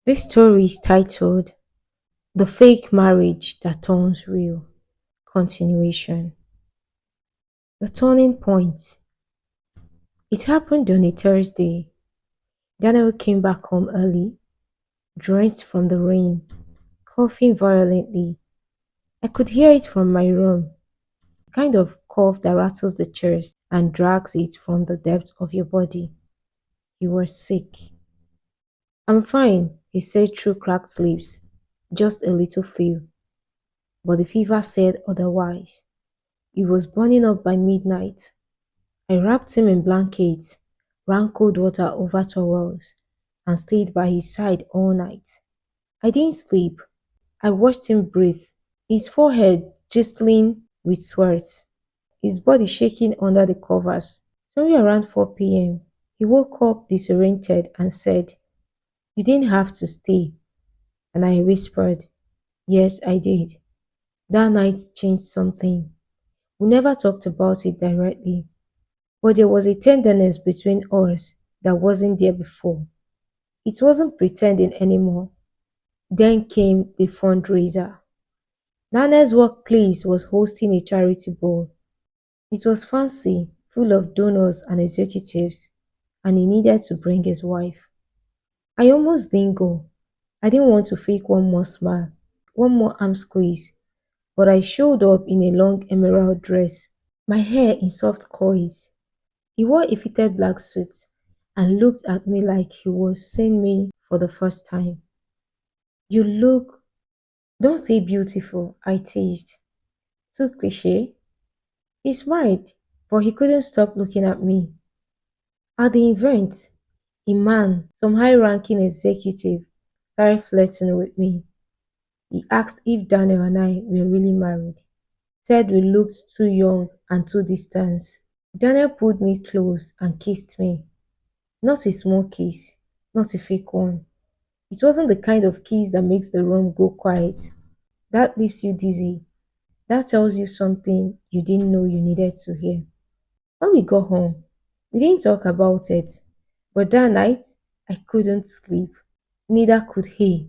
This story is titled The Fake Marriage That Turns Real. Continuation. The turning point. It happened on a Thursday. Daniel came back home early, drenched from the rain, coughing violently. I could hear it from my room, the kind of cough that rattles the chest and drags it from the depths of your body. He was sick. I'm fine, he said through cracked lips. Just a little flu. But the fever said otherwise. He was burning up by midnight. I wrapped him in blankets, ran cold water over towels, and stayed by his side all night. I didn't sleep. I watched him breathe, his forehead glistening with sweat, his body shaking under the covers. Somewhere around 4 p.m., he woke up disoriented and said, "You didn't have to stay." And I whispered, "Yes, I did." That night changed something. We never talked about it directly, but there was a tenderness between us that wasn't there before. It wasn't pretending anymore. Then came the fundraiser. Nana's workplace was hosting a charity ball. It was fancy, full of donors and executives, and he needed to bring his wife. I almost didn't go. I didn't want to fake one more smile, one more arm squeeze, but I showed up in a long emerald dress, my hair in soft coils. He wore a fitted black suit and looked at me like he was seeing me for the first time. "You look, don't say beautiful," I teased. "Too cliche." He smiled, but he couldn't stop looking at me. At the event, a man, some high ranking executive, started flirting with me. He asked if Daniel and I were really married. Said we looked too young and too distant. Daniel pulled me close and kissed me. Not a small kiss, not a fake one. It wasn't the kind of kiss that makes the room go quiet. That leaves you dizzy. That tells you something you didn't know you needed to hear. When we got home, we didn't talk about it, but that night I couldn't sleep. Neither could he,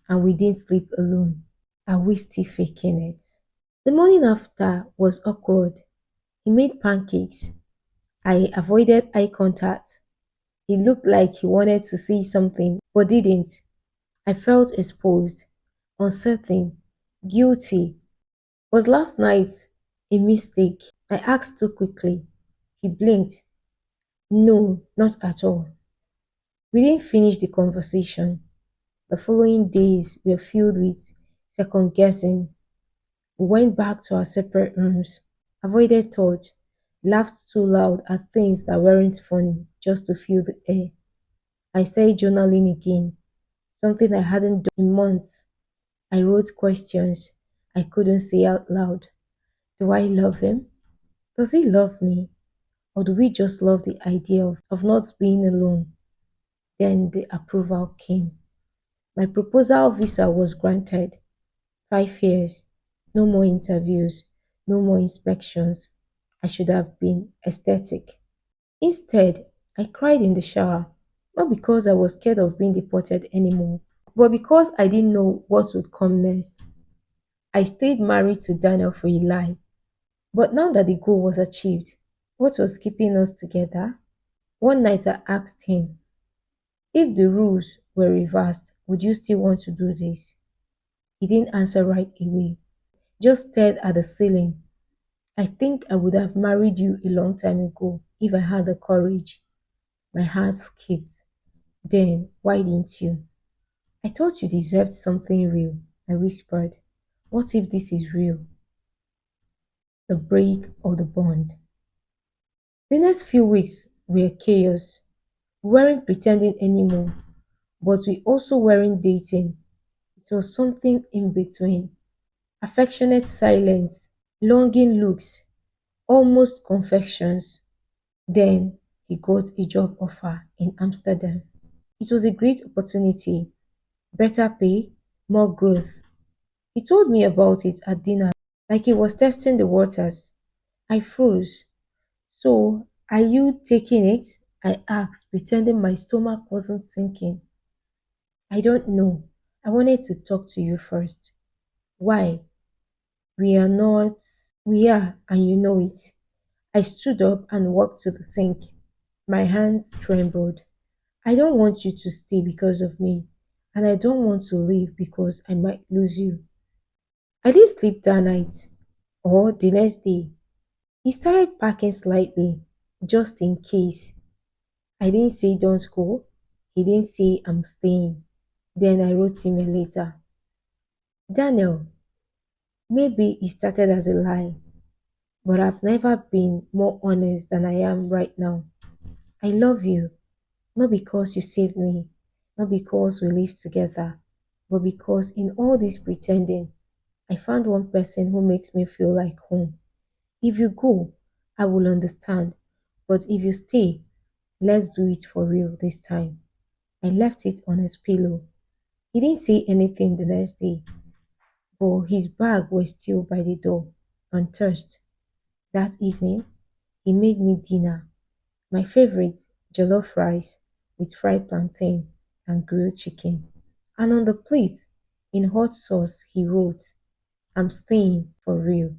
and we didn't sleep alone. Are we still faking it? The morning after was awkward. He made pancakes. I avoided eye contact. He looked like he wanted to say something, but didn't. I felt exposed, uncertain, guilty. Was last night a mistake? I asked too quickly. He blinked. No, not at all. We didn't finish the conversation. The following days were filled with second guessing. We went back to our separate rooms, avoided thoughts, laughed too loud at things that weren't funny just to fill the air. I started journaling again, something I hadn't done in months. I wrote questions I couldn't say out loud. Do I love him? Does he love me? Or do we just love the idea of not being alone? Then the approval came. My proposal visa was granted. 5 years. No more interviews. No more inspections. I should have been aesthetic. Instead, I cried in the shower. Not because I was scared of being deported anymore, but because I didn't know what would come next. I stayed married to Daniel for a lie. But now that the goal was achieved, what was keeping us together? One night I asked him, if the rules were reversed, would you still want to do this? He didn't answer right away, just stared at the ceiling. I think I would have married you a long time ago if I had the courage. My heart skipped. Then, why didn't you? I thought you deserved something real, I whispered. What if this is real? The break or the bond? The next few weeks were chaos. We weren't pretending anymore, but we also weren't dating. It was something in between. Affectionate silence, longing looks, almost confessions. Then he got a job offer in Amsterdam. It was a great opportunity, better pay, more growth. He told me about it at dinner like he was testing the waters. I froze. So, are you taking it? I asked, pretending my stomach wasn't sinking. I don't know. I wanted to talk to you first. Why? We are not. We are, and you know it. I stood up and walked to the sink. My hands trembled. I don't want you to stay because of me, and I don't want to leave because I might lose you. I didn't sleep that night or the next day. He started packing slightly, just in case. I didn't say don't go. He didn't say I'm staying. Then I wrote him a letter. Daniel, maybe it started as a lie, but I've never been more honest than I am right now. I love you, not because you saved me, not because we live together, but because in all this pretending, I found one person who makes me feel like home. If you go, I will understand, but if you stay, let's do it for real this time. I left it on his pillow. He didn't say anything the next day, but his bag was still by the door, untouched. That evening, he made me dinner, my favorite jollof rice with fried plantain and grilled chicken. And on the plate, in hot sauce, he wrote, I'm staying for real,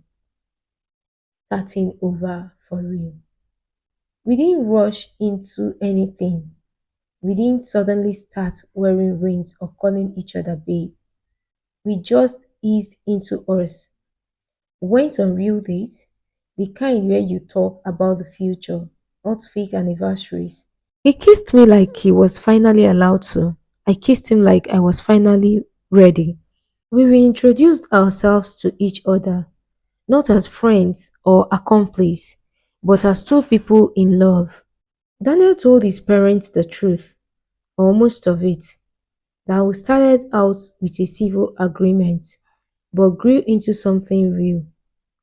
starting over for real. We didn't rush into anything. We didn't suddenly start wearing rings or calling each other babe. We just eased into us, went on real dates, the kind where you talk about the future, not fake anniversaries. He kissed me like he was finally allowed to. I kissed him like I was finally ready. We reintroduced ourselves to each other, not as friends or accomplices, but as two people in love. Daniel told his parents the truth, or most of it, that we started out with a civil agreement, but grew into something real.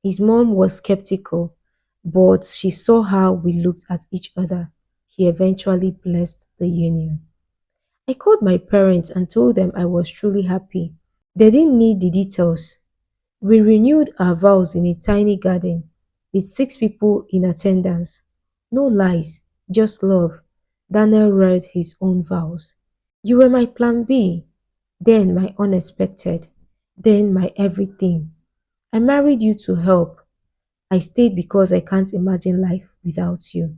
His mom was skeptical, but she saw how we looked at each other. He eventually blessed the union. I called my parents and told them I was truly happy. They didn't need the details. We renewed our vows in a tiny garden with 6 people in attendance. No lies, just love. Daniel read his own vows. You were my plan B, then my unexpected, then my everything. I married you to help. I stayed because I can't imagine life without you.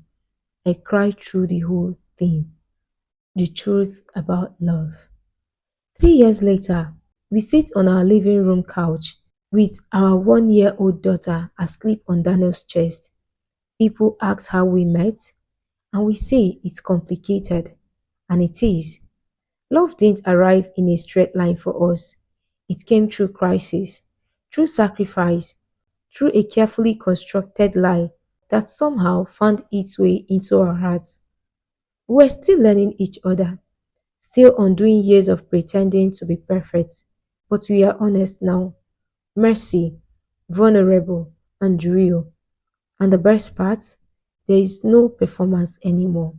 I cried through the whole thing. The truth about love. 3 years later, we sit on our living room couch with our 1 year old daughter asleep on Daniel's chest. People ask how we met, and we say it's complicated. And it is. Love didn't arrive in a straight line for us. It came through crisis, through sacrifice, through a carefully constructed lie that somehow found its way into our hearts. We're still learning each other, still undoing years of pretending to be perfect, but we are honest now. Mercy, vulnerable, and real. And the best part, there is no performance anymore,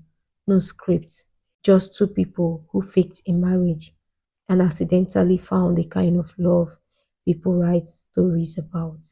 no scripts, just 2 people who faked a marriage and accidentally found the kind of love people write stories about.